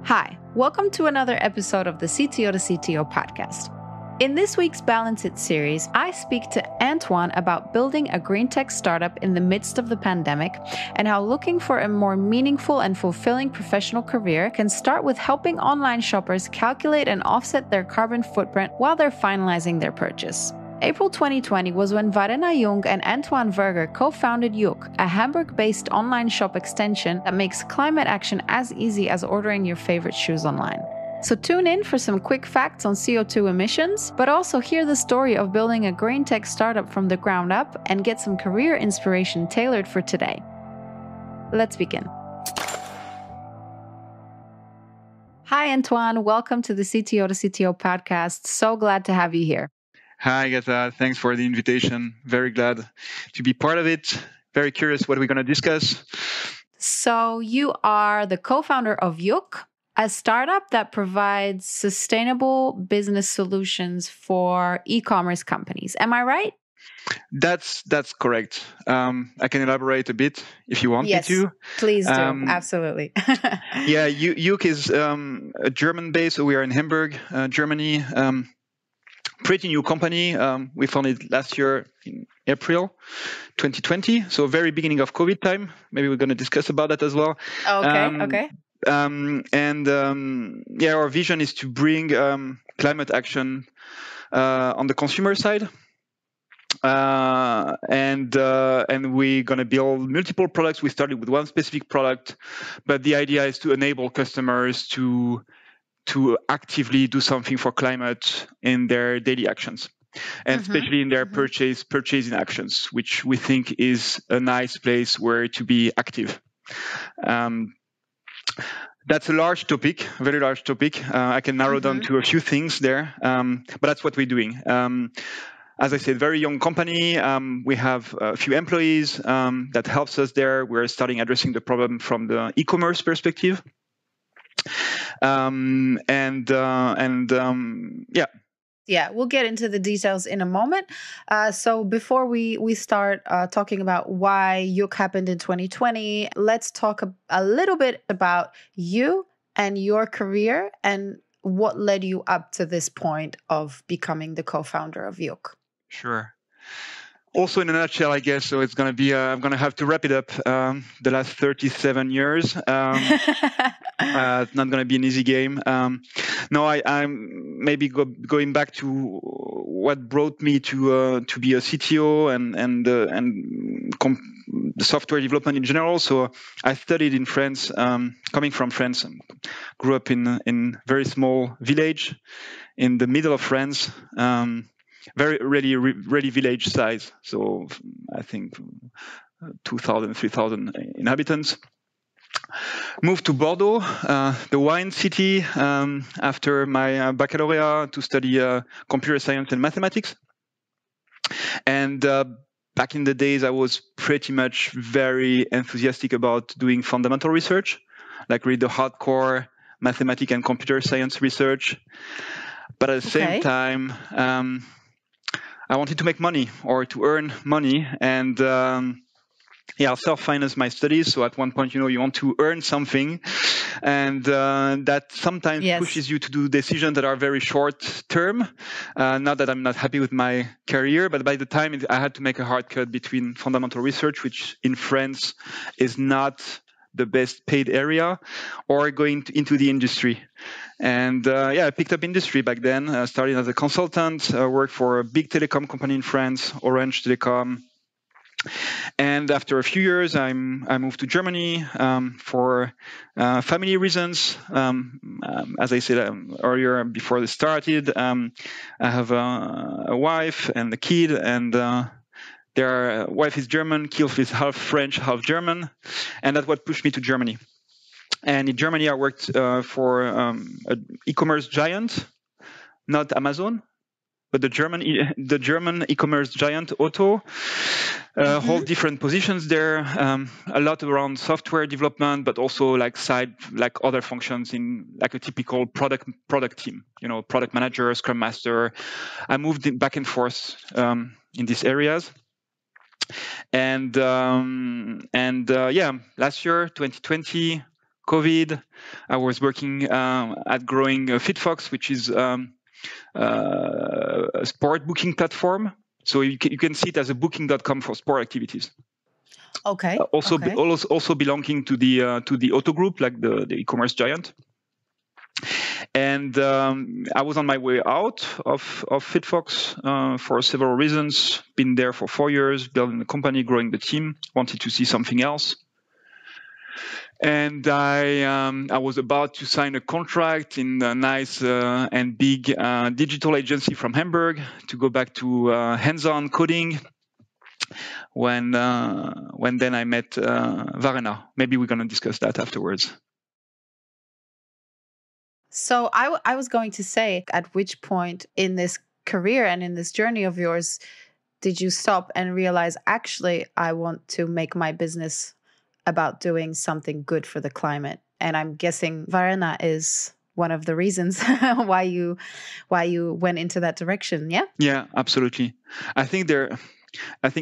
Hi, welcome to another episode of the CTO-CTO podcast. In this week's Balance It series, I speak to Antoine about building a green tech startup in the midst of the pandemic and how looking for a more meaningful and fulfilling professional career can start with helping online shoppers calculate and offset their carbon footprint while they're finalizing their purchase. April 2020 was when Varena, Junge and Antoine Verger co-founded Yook, a Hamburg-based online shop extension that makes climate action as easy as ordering your favorite shoes online. So tune in for some quick facts on CO2 emissions, but also hear the story of building a green tech startup from the ground up and get some career inspiration tailored for today. Let's begin. Hi, Antoine. Welcome to the CTO-CTO podcast. So glad to have you here. Hi, Agata. Thanks for the invitation. Very glad to be part of it. Very curious what we're going to discuss. So you are the co-founder of Yook, a startup that provides sustainable business solutions for e-commerce companies. Am I right? That's correct. I can elaborate a bit if you want me to. Yes, please do. Absolutely. Yeah, Yook is a German-based. So we are in Hamburg, Germany. Pretty new company. We founded last year in April 2020. So very beginning of COVID time. Maybe we're going to discuss about that as well. Okay. Our vision is to bring climate action on the consumer side. And we're going to build multiple products. We started with one specific product, but the idea is to enable customers to actively do something for climate in their daily actions, and especially in their purchasing actions, which we think is a nice place where to be active. That's a large topic, very large topic. I can narrow down to a few things there, but that's what we're doing. As I said, very young company. We have a few employees that helps us there. We're starting addressing the problem from the e-commerce perspective. Yeah, we'll get into the details in a moment. So before we start talking about why Yook happened in 2020, let's talk a little bit about you and your career and what led you up to this point of becoming the co-founder of Yook. Sure. Also, in a nutshell, I guess, so it's going to be, I'm going to have to wrap it up, the last 37 years. It's not going to be an easy game. I'm maybe going back to what brought me to be a CTO and the software development in general. So I studied in France, coming from France, grew up in very small village in the middle of France. Very really village size. So I think 2,000, 3,000 inhabitants. Moved to Bordeaux, the wine city, after my baccalaureate to study computer science and mathematics. And back in the days, I was pretty much very enthusiastic about doing fundamental research, like really the hardcore mathematics and computer science research. But at the same time, I wanted to make money or to earn money, and I'll self-finance my studies. So at one point, you want to earn something, and that sometimes pushes you to do decisions that are very short term. Not that I'm not happy with my career, but by the time I had to make a hard cut between fundamental research, which in France is not the best paid area, or going into the industry. And I picked up industry back then. Started as a consultant, worked for a big telecom company in France, Orange Telecom. And after a few years, I moved to Germany for family reasons. As I said earlier, before this started, I have a wife and a kid, and their wife is German, kid is half French, half German, and that's what pushed me to Germany. And in Germany, I worked for an e-commerce giant, not Amazon, but the German e-commerce giant Otto. Hold different positions there, a lot around software development, but also like other functions in like a typical product team, product manager, scrum master. I moved back and forth in these areas. And last year, 2020, COVID. I was working at growing FitFox, which is a sport booking platform. So you can see it as a booking.com for sport activities. Okay. Also belonging to the Auto Group, like the e-commerce giant. And I was on my way out of FitFox for several reasons. Been there for 4 years, building the company, growing the team. Wanted to see something else. And I was about to sign a contract in a nice and big digital agency from Hamburg to go back to hands-on coding. When then I met Varena. Maybe we're going to discuss that afterwards. So I was going to say, at which point in this career and in this journey of yours did you stop and realize, actually, I want to make my business about doing something good for the climate? And I'm guessing Varena is one of the reasons why you went into that direction. Yeah. Yeah, absolutely. I think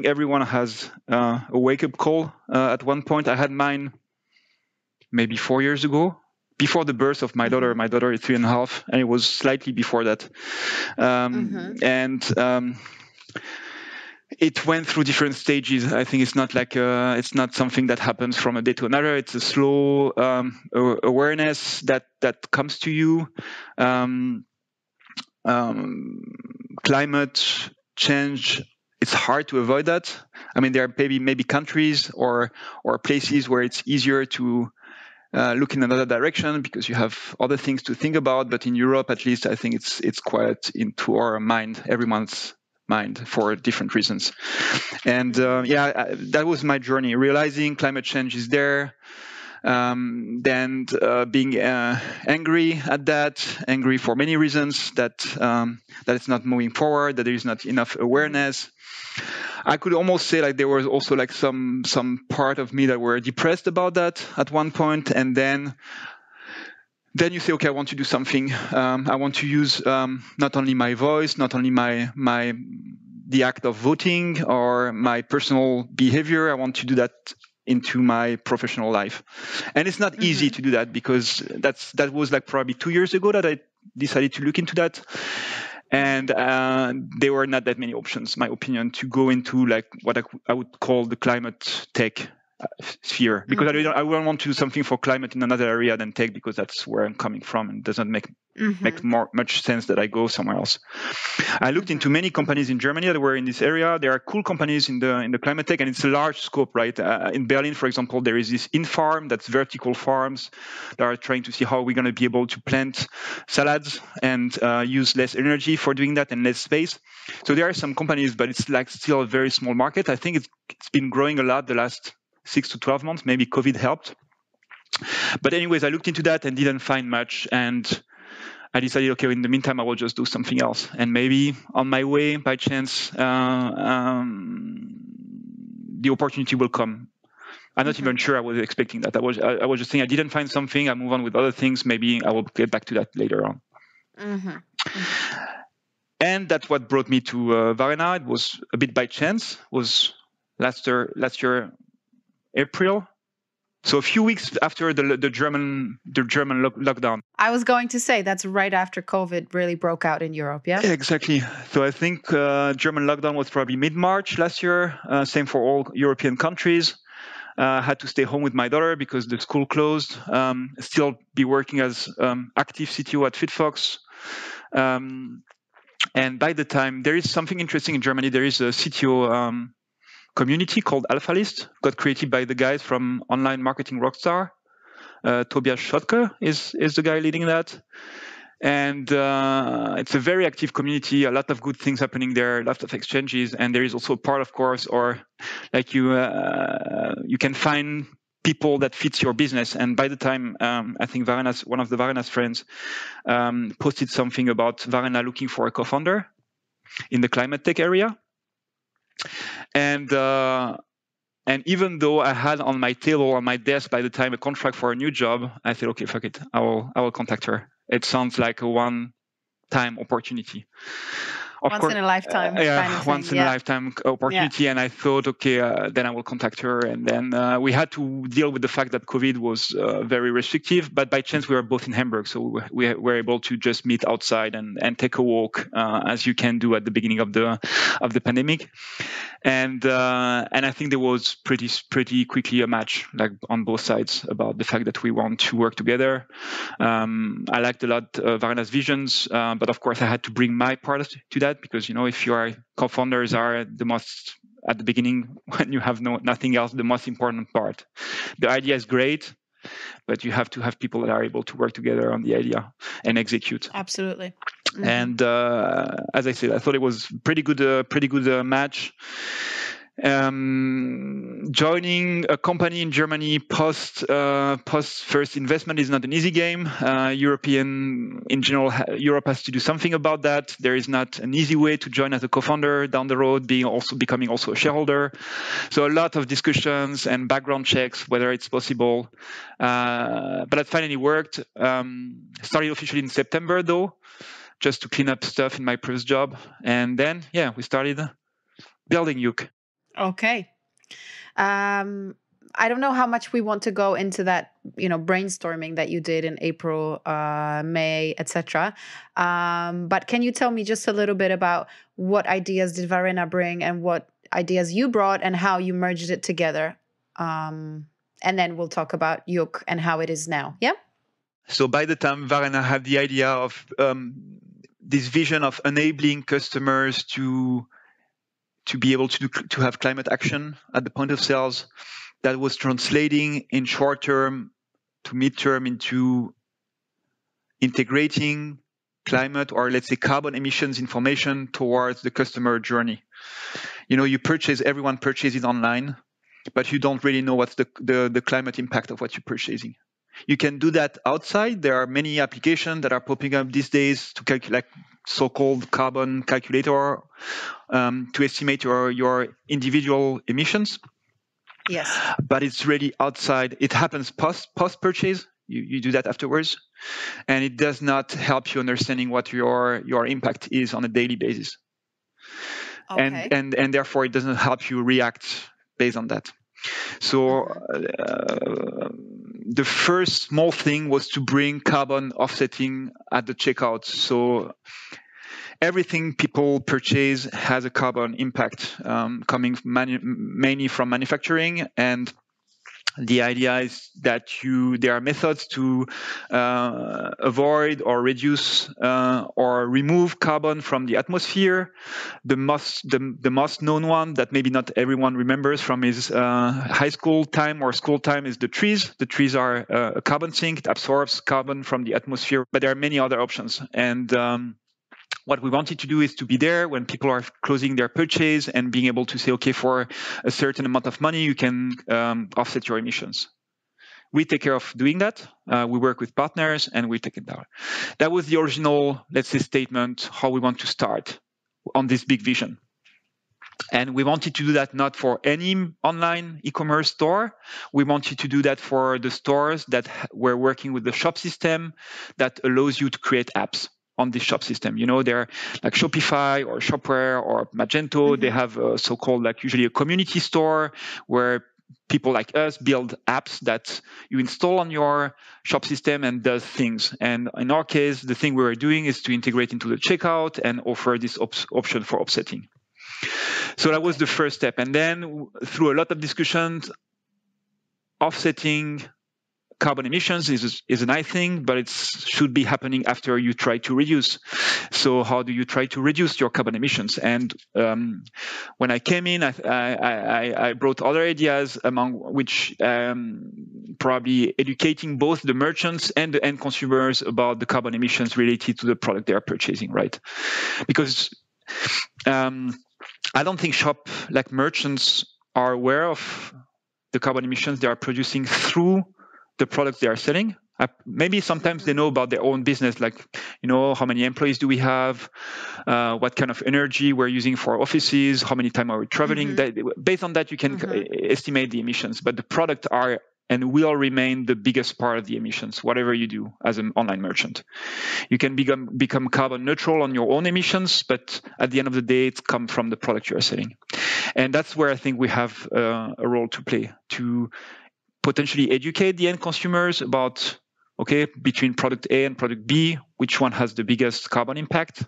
everyone has a wake-up call at one point. I had mine maybe 4 years ago, before the birth of my daughter. My daughter is 3.5, and it was slightly before that. And it went through different stages. I think it's not like it's not something that happens from a day to another. It's a slow awareness that comes to you. Climate change, it's hard to avoid that. I mean, there are maybe countries or places where it's easier to look in another direction because you have other things to think about. But in Europe, at least, I think it's quite into our mind, everyone's mind, for different reasons. And that was my journey, realizing climate change is there. Then being angry at that, angry for many reasons, that it's not moving forward, that there is not enough awareness. I could almost say like there was also like some part of me that were depressed about that at one point, and then you say, okay, I want to do something. I want to use not only my voice, not only the act of voting or my personal behavior. I want to do that into my professional life, and it's not easy to do that because that was like probably 2 years ago that I decided to look into that. And there were not that many options, my opinion, to go into like what I would call the climate tech sphere, because I wouldn't want to do something for climate in another area than tech, because that's where I'm coming from, and it doesn't make much sense that I go somewhere else. I looked into many companies in Germany that were in this area. There are cool companies in the climate tech, and it's a large scope, right? In Berlin, for example, there is this InFarm, that's vertical farms that are trying to see how we're going to be able to plant salads and use less energy for doing that and less space. So there are some companies, but it's like still a very small market. I think it's been growing a lot the last 6 to 12 months. Maybe COVID helped. But anyways, I looked into that and didn't find much. And I decided, okay, in the meantime, I will just do something else. And maybe on my way, by chance, the opportunity will come. I'm not even sure I was expecting that. I was just saying I didn't find something. I move on with other things. Maybe I will get back to that later on. And that's what brought me to Varena. It was a bit by chance. It was last year, April. So a few weeks after the German lockdown. I was going to say that's right after COVID really broke out in Europe, yeah? Exactly. So I think German lockdown was probably mid-March last year. Same for all European countries. Had to stay home with my daughter because the school closed. Still be working as active CTO at FitFox. And by the time, there is something interesting in Germany. There is a CTO community called AlphaList, got created by the guys from Online Marketing Rockstar. Tobias Schotke is the guy leading that. And it's a very active community, a lot of good things happening there, lots of exchanges. And there is also a part, of course, or like you can find people that fits your business. And by the time, I think one of the Varena's friends posted something about Varena looking for a co-founder in the climate tech area. And even though I had on my table, on my desk by the time, a contract for a new job, I said, okay, fuck it, I will contact her. It sounds like a one-time opportunity. Once in a lifetime kind of thing. Once in a lifetime opportunity. And I thought, okay, then I will contact her. And then we had to deal with the fact that COVID was very restrictive. But by chance, we were both in Hamburg, so we were able to just meet outside and take a walk, as you can do at the beginning of the pandemic. And I think there was pretty quickly a match, like on both sides, about the fact that we want to work together. I liked a lot Varena's visions, but of course I had to bring my part to that, because if you are co-founders are the most at the beginning, when you have nothing else, the most important part. The idea is great, but you have to have people that are able to work together on the idea and execute. Absolutely. Mm-hmm. And as I said, I thought it was pretty good match. Joining a company in Germany post first investment is not an easy game. Europe has to do something about that. There is not an easy way to join as a co-founder down the road, becoming also a shareholder. So a lot of discussions and background checks whether it's possible. But it finally worked. Started officially in September though, just to clean up stuff in my previous job, and then we started building Yook. Okay. I don't know how much we want to go into that, brainstorming that you did in April, May, etc. But can you tell me just a little bit about what ideas did Varena bring and what ideas you brought and how you merged it together? And then we'll talk about Yook and how it is now. Yeah. So by the time Varena had the idea of this vision of enabling customers to be able to have climate action at the point of sales, that was translating in short term to mid-term into integrating climate, or let's say carbon emissions information, towards the customer journey. Everyone purchases online, but you don't really know what's the climate impact of what you're purchasing. You can do that outside. There are many applications that are popping up these days to calculate, so-called carbon calculator, to estimate your individual emissions. Yes. But it's really outside. It happens post-purchase. You do that afterwards. And it does not help you understanding what your impact is on a daily basis. Okay. And therefore, it doesn't help you react based on that. So the first small thing was to bring carbon offsetting at the checkout. So everything people purchase has a carbon impact, coming mainly from manufacturing. And the idea is that there are methods to avoid or reduce or remove carbon from the atmosphere. The most known one that maybe not everyone remembers from his high school time or school time is the trees. The trees are a carbon sink. It absorbs carbon from the atmosphere, but there are many other options. And what we wanted to do is to be there when people are closing their purchase and being able to say, okay, for a certain amount of money, you can offset your emissions. We take care of doing that. We work with partners and we take it down. That was the original, let's say, statement, how we want to start on this big vision. And we wanted to do that not for any online e-commerce store. We wanted to do that for the stores that were working with the shop system that allows you to create apps on this shop system. They're like Shopify or Shopware or Magento. Mm-hmm. They have a so-called, usually a community store where people like us build apps that you install on your shop system and does things. And in our case, the thing we were doing is to integrate into the checkout and offer this option for offsetting. So that was the first step. And then through a lot of discussions, offsetting carbon emissions is a nice thing, but it should be happening after you try to reduce. So how do you try to reduce your carbon emissions? And when I came in, I brought other ideas, among which probably educating both the merchants and the end consumers about the carbon emissions related to the product they are purchasing, right? Because I don't think merchants are aware of the carbon emissions they are producing through the products they are selling. Maybe sometimes they know about their own business, how many employees do we have, what kind of energy we're using for offices, how many times are we traveling. Mm-hmm. Based on that, you can estimate the emissions. But the products are and will remain the biggest part of the emissions, whatever you do as an online merchant. You can become carbon neutral on your own emissions, but at the end of the day, it's come from the product you're selling. And that's where I think we have a role to play, to potentially educate the end consumers about, okay, between product A and product B, which one has the biggest carbon impact?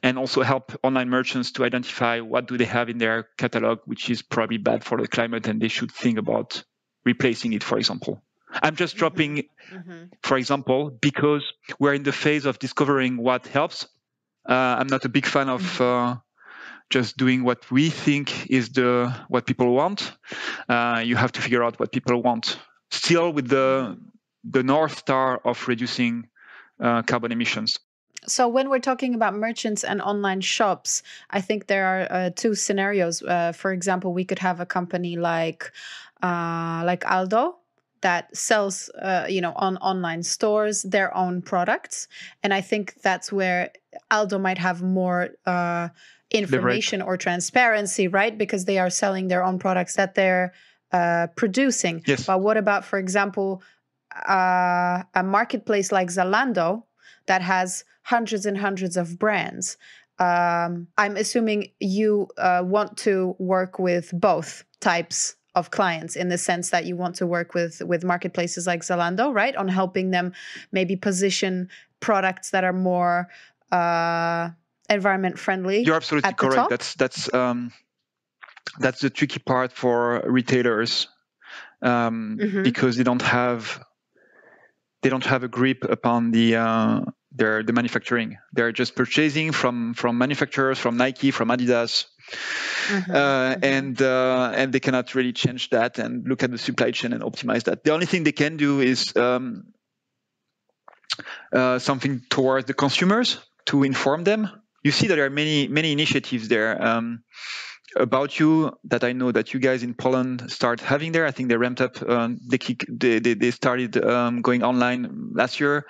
And also help online merchants to identify what do they have in their catalog, which is probably bad for the climate, and they should think about replacing it, for example. I'm just dropping, for example, because we're in the phase of discovering what helps. I'm not a big fan of just doing what we think is what people want. You have to figure out what people want, still with the North Star of reducing carbon emissions. So when we're talking about merchants and online shops, I think there are two scenarios. For example, we could have a company like Aldo that sells, on online stores their own products, and I think that's where Aldo might have more information or transparency, right? Because they are selling their own products that they're producing. Yes. But what about, for example, a marketplace like Zalando that has hundreds and hundreds of brands? I'm assuming you want to work with both types of clients, in the sense that you want to work with marketplaces like Zalando, right? On helping them maybe position products that are more environment friendly. You're absolutely correct. That's the tricky part for retailers, because they don't have a grip upon the manufacturing. They're just purchasing from manufacturers, from Nike, from Adidas, and they cannot really change that and look at the supply chain and optimize that. The only thing they can do is something towards the consumers to inform them. You see that there are many initiatives there about you that I know that you guys in Poland start having there. I think they ramped up. They started going online last year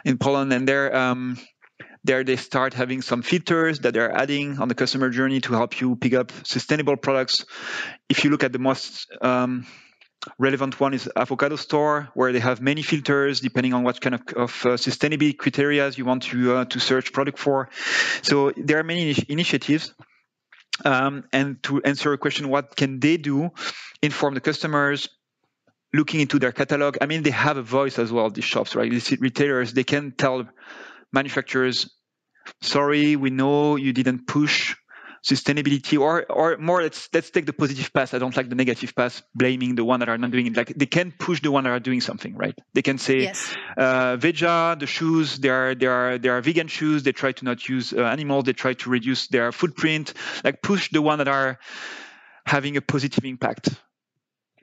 in Poland, and there they start having some filters that they're adding on the customer journey to help you pick up sustainable products. If you look at the most relevant one is Avocado Store, where they have many filters depending on what kind of sustainability criteria you want to search product for. So there are many initiatives. And to answer your question, what can they do? Inform the customers, looking into their catalog. I mean, they have a voice as well, these shops, right? These retailers, they can tell manufacturers, sorry, we know you didn't push sustainability, or more, let's take the positive path. I don't like the negative path, blaming the one that are not doing it. Like, they can push the one that are doing something, right? They can say, yes. Veja, the shoes, they are vegan shoes. They try to not use animals. They try to reduce their footprint. Like, push the one that are having a positive impact.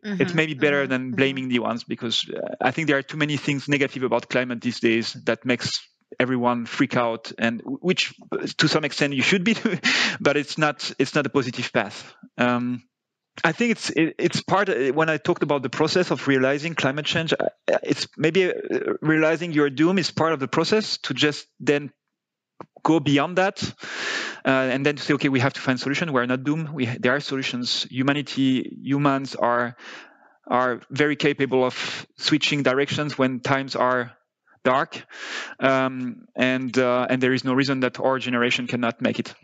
It's maybe better than blaming the ones, because I think there are too many things negative about climate these days that makes everyone freak out, and which to some extent you should be, but it's not a positive path. I think it's part when I talked about the process of realizing climate change, it's maybe realizing your doom is part of the process, to just then go beyond that, and then to say, okay, we have to find solution. We're not doomed. There are solutions. Humans are very capable of switching directions when times are dark, and there is no reason that our generation cannot make it.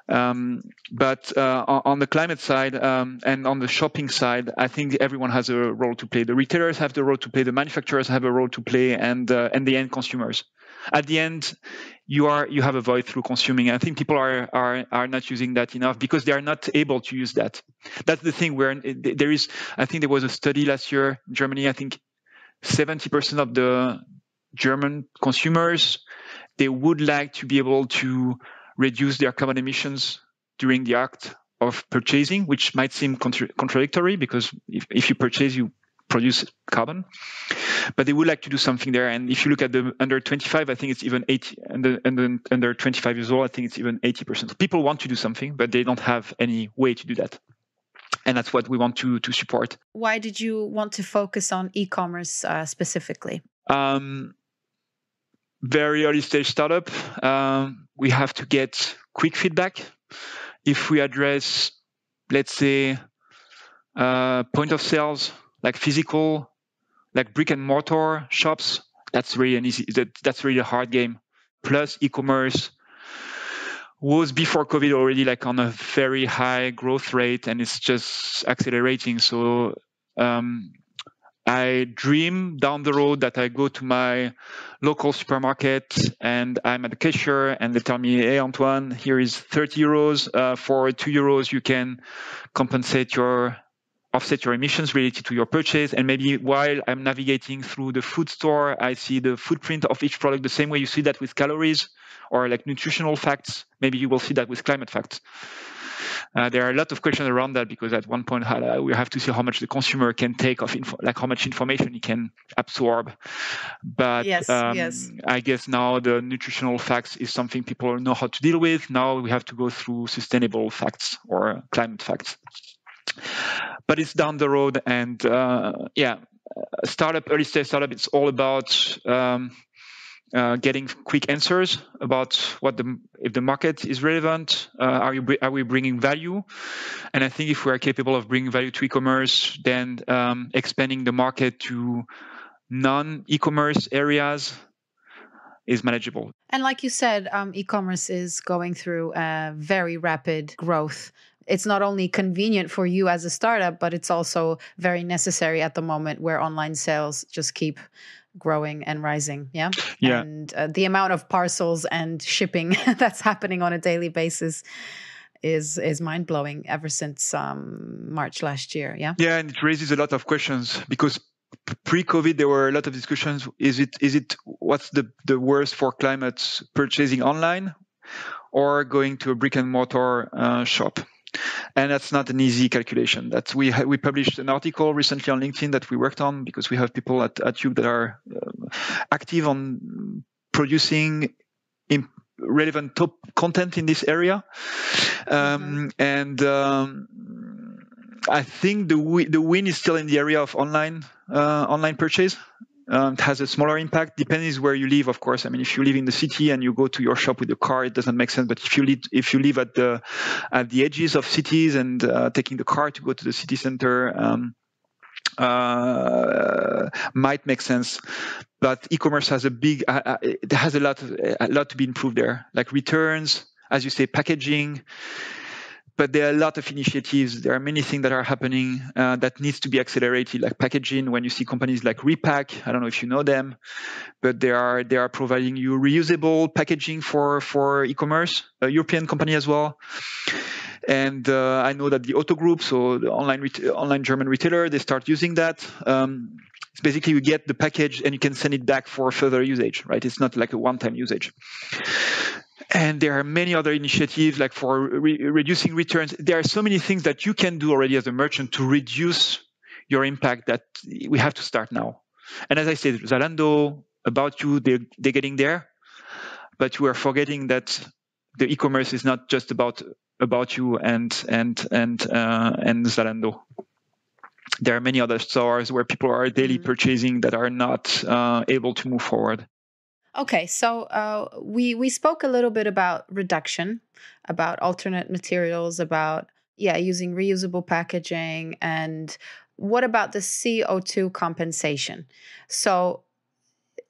But on the climate side and on the shopping side, I think everyone has a role to play. The retailers have the role to play, the manufacturers have a role to play, and the end consumers. At the end, you have a voice through consuming. I think people are not using that enough because they are not able to use that. That's the thing where there is. I think there was a study last year in Germany. I think 70% of the German consumers, they would like to be able to reduce their carbon emissions during the act of purchasing, which might seem contradictory, because if you purchase, you produce carbon, but they would like to do something there. And if you look at the under 25, I think it's even 80, and the under 25 years old, I think it's even 80%. People want to do something, but they don't have any way to do that. And that's what we want to support. Why did you want to focus on e-commerce specifically? Very early stage startup. We have to get quick feedback. If we address, let's say, point of sales like physical, like brick and mortar shops, that's really that's really a hard game. Plus e-commerce was before COVID already like on a very high growth rate, and it's just accelerating. So I dream down the road that I go to my local supermarket and I'm at the cashier and they tell me, hey, Antoine, here is 30 euros. For 2 euros, you can offset your emissions related to your purchase. And maybe while I'm navigating through the food store, I see the footprint of each product the same way you see that with calories or like nutritional facts. Maybe you will see that with climate facts. There are a lot of questions around that because at one point we have to see how much the consumer can take of like how much information he can absorb. But yes. I guess now the nutritional facts is something people know how to deal with. Now we have to go through sustainable facts or climate facts. But it's down the road, and early stage startup, it's all about getting quick answers about if the market is relevant. Are we bringing value? And I think if we are capable of bringing value to e-commerce, then expanding the market to non-e-commerce areas is manageable. And like you said, e-commerce is going through a very rapid growth. It's not only convenient for you as a startup, but it's also very necessary at the moment where online sales just keep growing and rising. Yeah. And the amount of parcels and shipping that's happening on a daily basis is mind-blowing ever since March last year. Yeah. Yeah. And it raises a lot of questions because pre-COVID, there were a lot of discussions. What's the worst for climate, purchasing online or going to a brick and mortar shop? And that's not an easy calculation. We published an article recently on LinkedIn that we worked on because we have people at Yook that are active on producing relevant top content in this area. And I think the win is still in the area of online purchase. It has a smaller impact, depends where you live, of course. I mean, if you live in the city and you go to your shop with a car, it doesn't make sense. But if you live at the edges of cities and taking the car to go to the city center might make sense. But e-commerce has it has a lot to be improved there, like returns, as you say, packaging. But there are a lot of initiatives. There are many things that are happening that needs to be accelerated, like packaging. When you see companies like Repack, I don't know if you know them, but they are providing you reusable packaging for e-commerce, a European company as well. And I know that the Otto Group, so the online German retailer, they start using that. It's basically you get the package and you can send it back for further usage, right? It's not like a one-time usage. And there are many other initiatives like for reducing returns. There are so many things that you can do already as a merchant to reduce your impact that we have to start now. And as I said, Zalando, About You, they're getting there. But we are forgetting that the e-commerce is not just about You and Zalando. There are many other stores where people are daily purchasing that are not able to move forward. Okay, so we spoke a little bit about reduction, about alternate materials, about using reusable packaging, and what about the CO2 compensation? So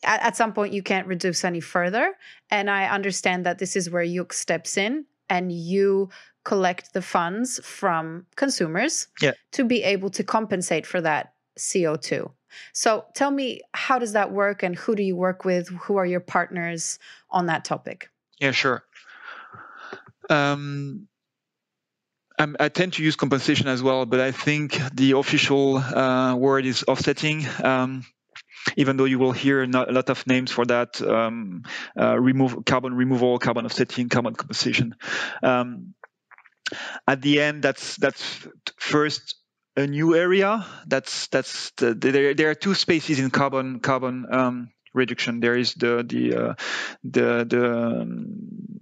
at some point you can't reduce any further, and I understand that this is where Yook steps in and you collect the funds from consumers to be able to compensate for that CO2. So tell me, how does that work and who do you work with? Who are your partners on that topic? Yeah, sure. I tend to use compensation as well, but I think the official word is offsetting. Even though you will hear a lot of names for that, carbon removal, carbon offsetting, carbon compensation. At the end, that's first a new area. There are two spaces in carbon reduction. There is the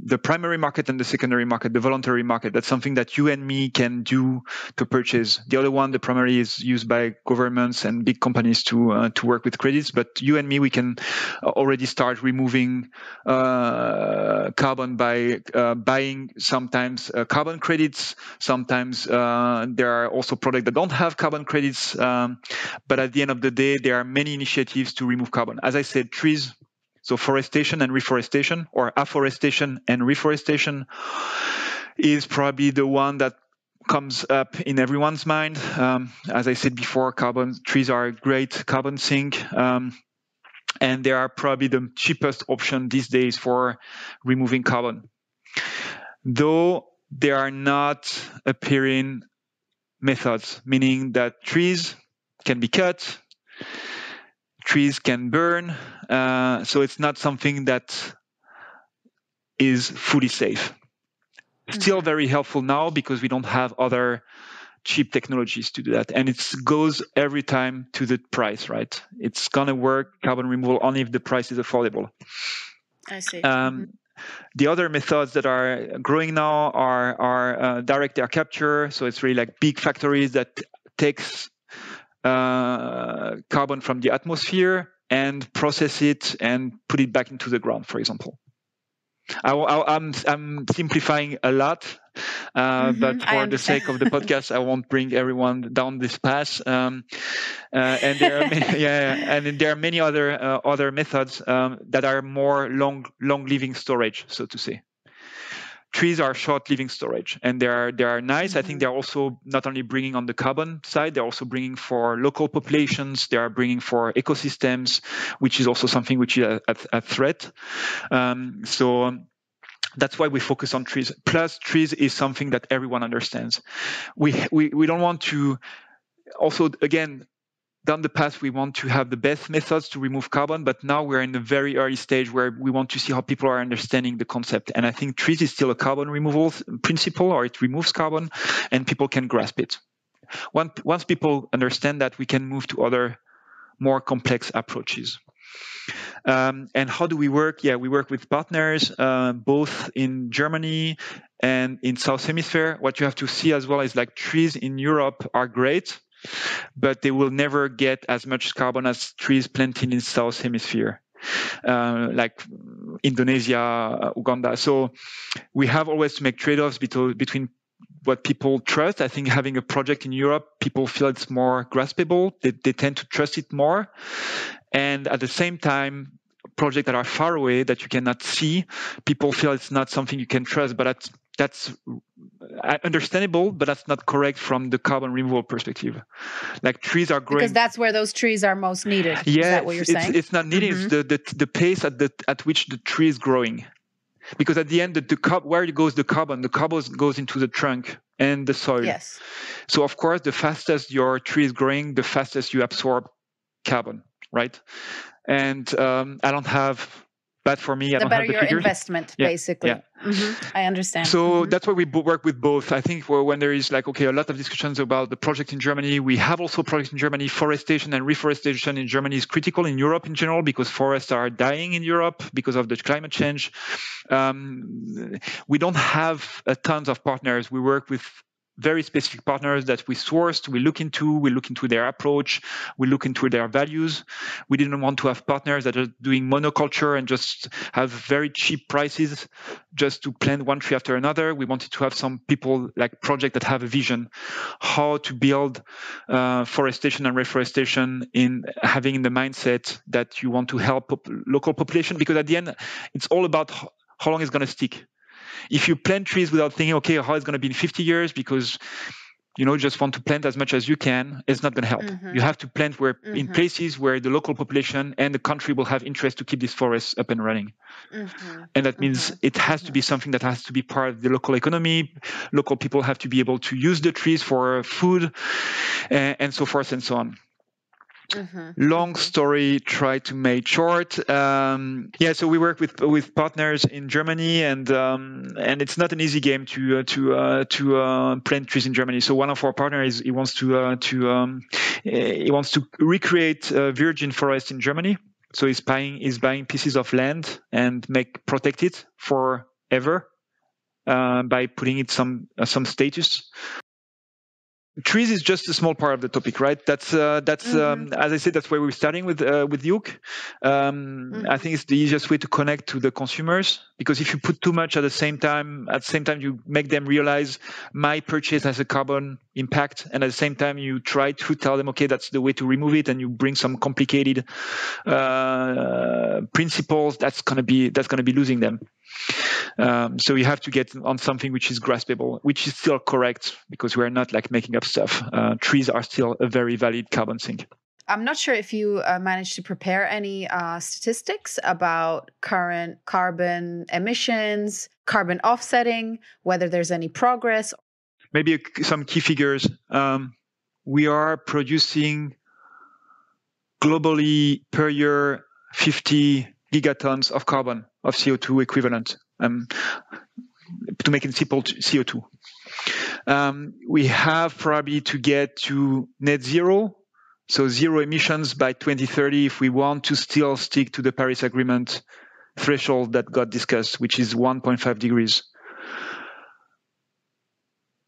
the primary market and the secondary market, the voluntary market. That's something that you and me can do to purchase. The other one, the primary, is used by governments and big companies to work with credits. But you and me, we can already start removing carbon by buying sometimes carbon credits. Sometimes there are also products that don't have carbon credits. But at the end of the day, there are many initiatives to remove carbon. As I said, trees, so forestation and reforestation, or afforestation and reforestation, is probably the one that comes up in everyone's mind. As I said before, trees are a great carbon sink. And they are probably the cheapest option these days for removing carbon. Though there are not appearing methods, meaning that trees can be cut, trees can burn, so it's not something that is fully safe. Still very helpful now because we don't have other cheap technologies to do that. And it goes every time to the price, right? It's going to work, carbon removal, only if the price is affordable. I see. The other methods that are growing now are direct air capture. So it's really like big factories that takes carbon from the atmosphere and process it and put it back into the ground, for example. I'm simplifying a lot, but for the sake of the podcast, I won't bring everyone down this path. And there are many other methods that are more long living storage, so to say. Trees are short living storage, and they are nice. I think they're also not only bringing on the carbon side, they're also bringing for local populations. They are bringing for ecosystems, which is also something which is a threat. So that's why we focus on trees. Plus, trees is something that everyone understands. We don't want to. Also, again, down the path, we want to have the best methods to remove carbon, but now we're in a very early stage where we want to see how people are understanding the concept. And I think trees is still a carbon removal principle, or it removes carbon, and people can grasp it. Once people understand that, we can move to other more complex approaches. And how do we work? Yeah, we work with partners, both in Germany and in South Hemisphere. What you have to see as well is like trees in Europe are great, but they will never get as much carbon as trees planted in South Hemisphere, like Indonesia, Uganda. So we have always to make trade-offs between what people trust. I think having a project in Europe, people feel it's more graspable. They tend to trust it more. And at the same time, projects that are far away that you cannot see, people feel it's not something you can trust. But that's understandable, but that's not correct from the carbon removal perspective. Like trees are growing because that's where those trees are most needed. Yeah, is that what you're saying? It's not needed. It's the pace at which the tree is growing. Because at the end, where goes the carbon? The carbon goes into the trunk and the soil. Yes. So of course, the fastest your tree is growing, the fastest you absorb carbon, right? And I don't have. Bad for me. I don't have the figures. The better your investment, basically. Yeah. I understand. So that's why we work with both. I think when there is like, a lot of discussions about the project in Germany, we have also projects in Germany. Forestation and reforestation in Germany is critical in Europe in general because forests are dying in Europe because of the climate change. We don't have tons of partners. We work with very specific partners that we sourced, we look into their approach, we look into their values. We didn't want to have partners that are doing monoculture and just have very cheap prices just to plant one tree after another. We wanted to have some people like projects that have a vision, how to build forestation and reforestation in having the mindset that you want to help local population, because at the end, it's all about how long it's going to stick. If you plant trees without thinking, okay, how it's going to be in 50 years, because just want to plant as much as you can, it's not going to help. You have to plant in places where the local population and the country will have interest to keep these forests up and running. And that means it has to be something that has to be part of the local economy. Local people have to be able to use the trees for food and so forth and so on. Long story, try to make short. So we work with partners in Germany, and it's not an easy game to plant trees in Germany. So one of our partners, he wants to recreate virgin forest in Germany. So he's buying pieces of land and protect it for ever by putting it some status. Trees is just a small part of the topic, right? That's as I said, that's where we're starting with Yook. I think it's the easiest way to connect to the consumers, because if you put too much at the same time you make them realize my purchase has a carbon impact, and at the same time you try to tell them, okay, that's the way to remove it, and you bring some complicated principles, that's gonna be losing them. So you have to get on something which is graspable, which is still correct, because we're not like making up stuff. Trees are still a very valid carbon sink. I'm not sure if you managed to prepare any statistics about current carbon emissions, carbon offsetting, whether there's any progress. Maybe some key figures. We are producing globally per year 50 gigatons of carbon, of CO2 equivalent. To make it simple, CO2. We have probably to get to net zero, so zero emissions by 2030 if we want to still stick to the Paris Agreement threshold that got discussed, which is 1.5 degrees.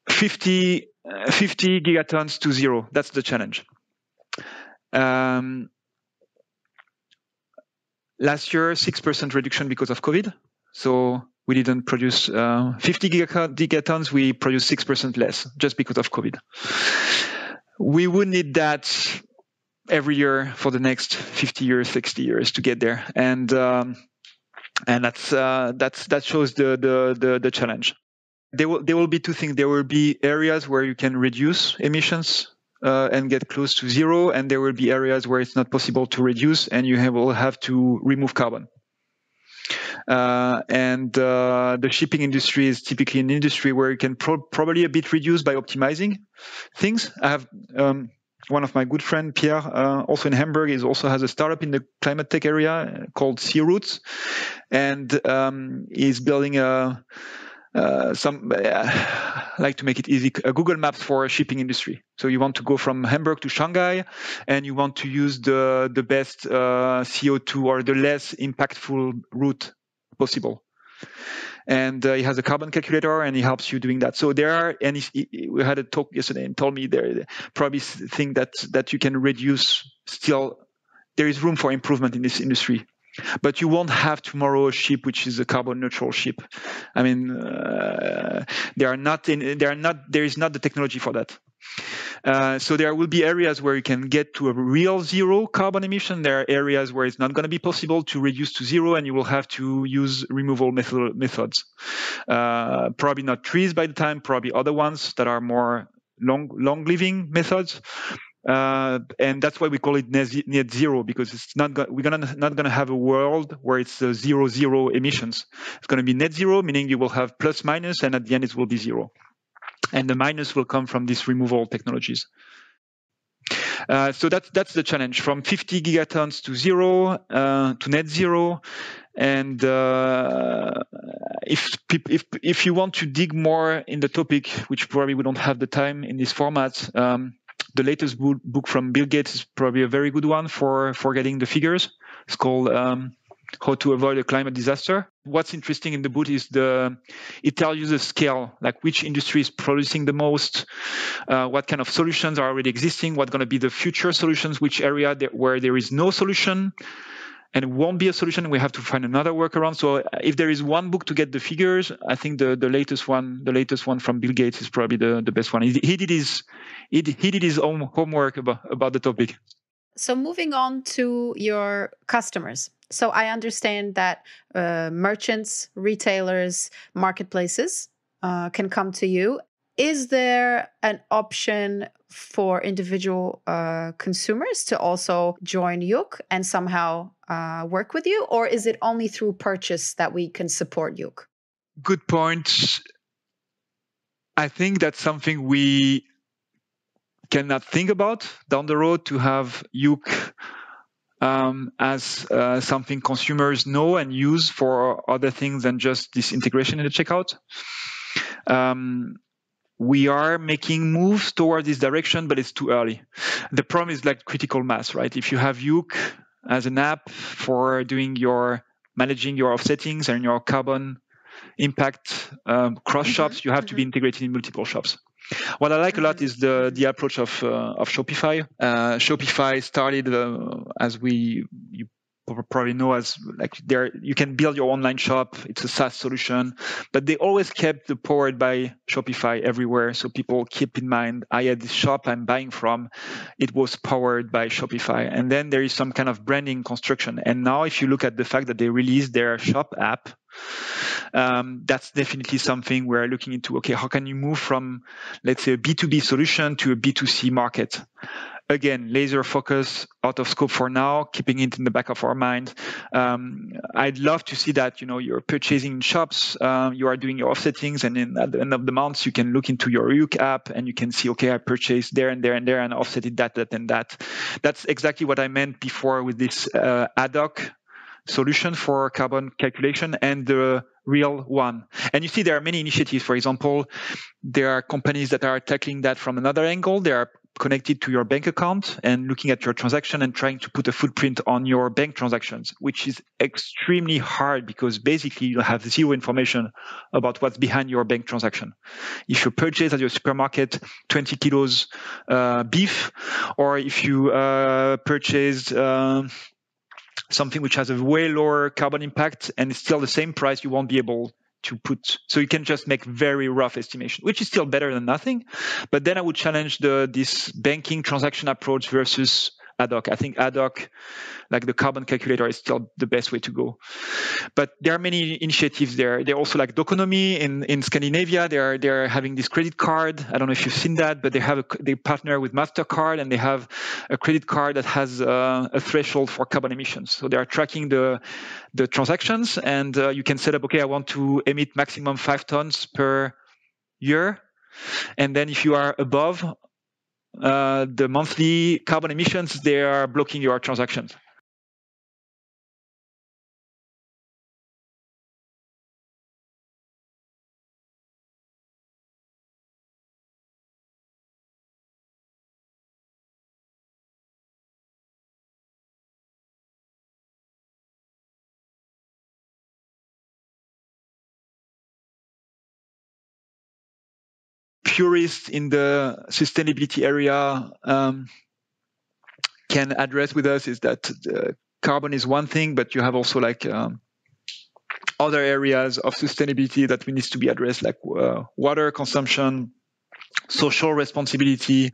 50 gigatons to zero, that's the challenge. Last year, 6% reduction because of COVID. So we didn't produce 50 gigatons, we produced 6% less just because of COVID. We would need that every year for the next 50 years, 60 years to get there. And that shows the challenge. There will be two things. There will be areas where you can reduce emissions and get close to zero, and there will be areas where it's not possible to reduce, and you will have to remove carbon. The shipping industry is typically an industry where you can probably a bit reduce by optimizing things. I have one of my good friend Pierre, also in Hamburg, also has a startup in the climate tech area called Sea Routes, and is building like to make it easy, a Google Maps for a shipping industry. So you want to go from Hamburg to Shanghai, and you want to use the best CO2 or the less impactful route possible. And he has a carbon calculator, and he helps you doing that. So there are, and we had a talk yesterday, and told me there probably think that you can reduce. Still, there is room for improvement in this industry. But you won't have tomorrow a ship which is a carbon neutral ship. I mean, there is not the technology for that. So there will be areas where you can get to a real zero carbon emission. There are areas where it's not going to be possible to reduce to zero, and you will have to use removal methods. Probably not trees by the time, probably other ones that are more long-living methods. And that's why we call it net zero, because we're not gonna have a world where it's zero emissions. It's going to be net zero, meaning you will have plus minus, and at the end it will be zero. And the minus will come from these removal technologies. So that's the challenge, from 50 gigatons to zero, to net zero. And if you want to dig more in the topic, which probably we don't have the time in this format, the latest book from Bill Gates is probably a very good one for getting the figures. It's called How to Avoid a Climate Disaster. What's interesting in the book is it tells you the scale, like which industry is producing the most, what kind of solutions are already existing, what's going to be the future solutions, which area where there is no solution, and it won't be a solution, we have to find another workaround. So if there is one book to get the figures, I think the latest one from Bill Gates is probably the best one. He did his own homework about the topic. So moving on to your customers. So I understand that merchants, retailers, marketplaces can come to you. Is there an option for individual consumers to also join Yook and somehow work with you? Or is it only through purchase that we can support Yook? Good point. I think that's something we cannot think about down the road, to have Yook as something consumers know and use for other things than just this integration in the checkout. We are making moves toward this direction, but it's too early. The problem is like critical mass, right? If you have Yook as an app for doing managing your offsettings and your carbon impact cross shops, you have to be integrated in multiple shops. What I like a lot is the approach of Shopify. Shopify started as you probably know, as like there you can build your online shop. It's a SaaS solution, but they always kept the powered by Shopify everywhere. So people keep in mind, I had this shop I'm buying from, it was powered by Shopify. And then there is some kind of branding construction. And now if you look at the fact that they released their shop app, that's definitely something we're looking into. Okay, how can you move from, let's say, a B2B solution to a B2C market? Again, laser focus, out of scope for now, keeping it in the back of our mind. I'd love to see that, you're purchasing in shops, you are doing your offsettings, and then at the end of the month, you can look into your Yook app and you can see, okay, I purchased there and there and there and offsetted that, and that. That's exactly what I meant before with this ad hoc solution for carbon calculation and the real one. And you see there are many initiatives. For example, there are companies that are tackling that from another angle. They are connected to your bank account and looking at your transaction and trying to put a footprint on your bank transactions, which is extremely hard because basically you have zero information about what's behind your bank transaction. If you purchase at your supermarket 20 kilos beef, or if you purchased something which has a way lower carbon impact and it's still the same price, you won't be able to put. So you can just make very rough estimation, which is still better than nothing. But then I would challenge this banking transaction approach versus ad hoc. I think ad hoc, like the carbon calculator, is still the best way to go. But there are many initiatives there. They're also like Doconomy in Scandinavia. They're having this credit card. I don't know if you've seen that, but they partner with MasterCard and they have a credit card that has a threshold for carbon emissions. So they are tracking the transactions, and you can set up, okay, I want to emit maximum 5 tons per year. And then if you are above the monthly carbon emissions, they are blocking your transactions. Purists in the sustainability area can address with us is that carbon is one thing, but you have also like other areas of sustainability that we need to be addressed, like water consumption, social responsibility.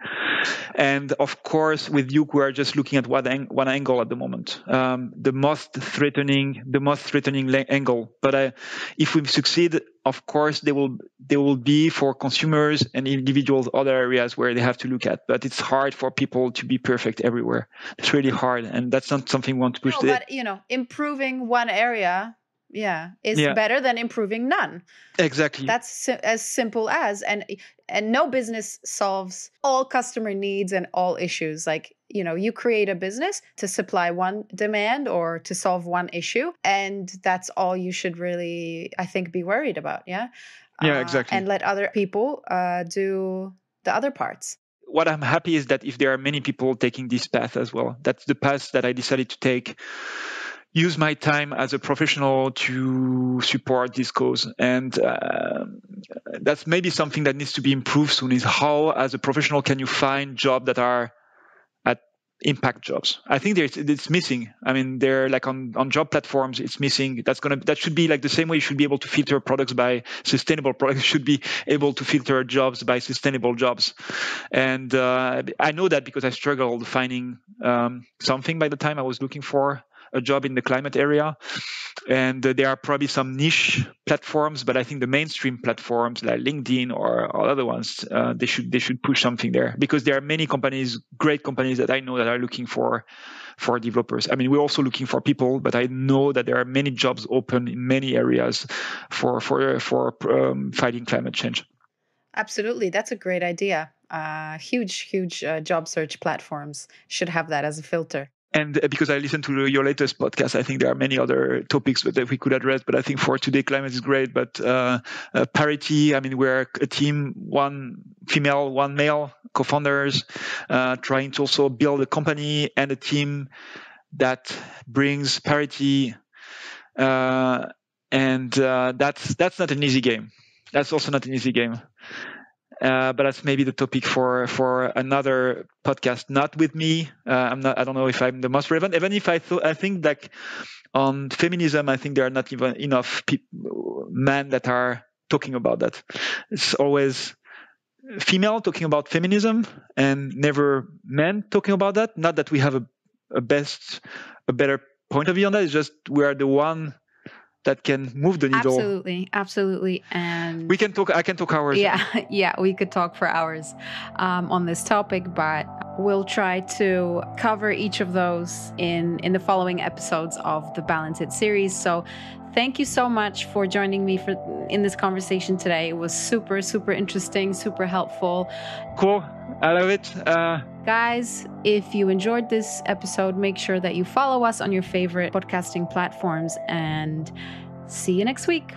And of course, with Yook, we are just looking at one angle at the moment, the most threatening angle. But if we succeed, of course, there will be for consumers and individuals other areas where they have to look at. But it's hard for people to be perfect everywhere. It's really hard, and that's not something we want to push. No, but improving one area, is better than improving none. Exactly. That's as simple as, and no business solves all customer needs and all issues. Like, you create a business to supply one demand or to solve one issue, and that's all you should really, I think, be worried about. Yeah, exactly. And let other people do the other parts. What I'm happy is that if there are many people taking this path as well, that's the path that I decided to take. Use my time as a professional to support this cause. And that's maybe something that needs to be improved soon, is how, as a professional, can you find jobs that are at impact jobs? I think it's missing. I mean, they're like on job platforms, it's missing. That should be like the same way you should be able to filter products by sustainable products, you should be able to filter jobs by sustainable jobs. And I know that because I struggled finding something by the time I was looking for a job in the climate area. And there are probably some niche platforms, but I think the mainstream platforms like LinkedIn or other ones, they should push something there, because there are many companies, great companies that I know that are looking for developers. I mean, we're also looking for people, but I know that there are many jobs open in many areas for fighting climate change. Absolutely. That's a great idea. Huge job search platforms should have that as a filter. And because I listened to your latest podcast, I think there are many other topics that we could address. But I think for today, climate is great. But parity, I mean, we're a team, one female, one male, co-founders, trying to also build a company and a team that brings parity and that's not an easy game. That's also not an easy game. But that's maybe the topic for another podcast. Not with me. I don't know if I'm the most relevant. Even if I think that on feminism, I think there are not even enough men that are talking about that. It's always female talking about feminism and never men talking about that. Not that we have a better point of view on that. It's just we are the one that can move the needle. Absolutely. And we can talk. I can talk hours. Yeah, we could talk for hours on this topic, but we'll try to cover each of those in the following episodes of the Balance It series. So thank you so much for joining me in this conversation today. It was super, super interesting, super helpful. Cool. I love it. Guys, if you enjoyed this episode, make sure that you follow us on your favorite podcasting platforms, and see you next week.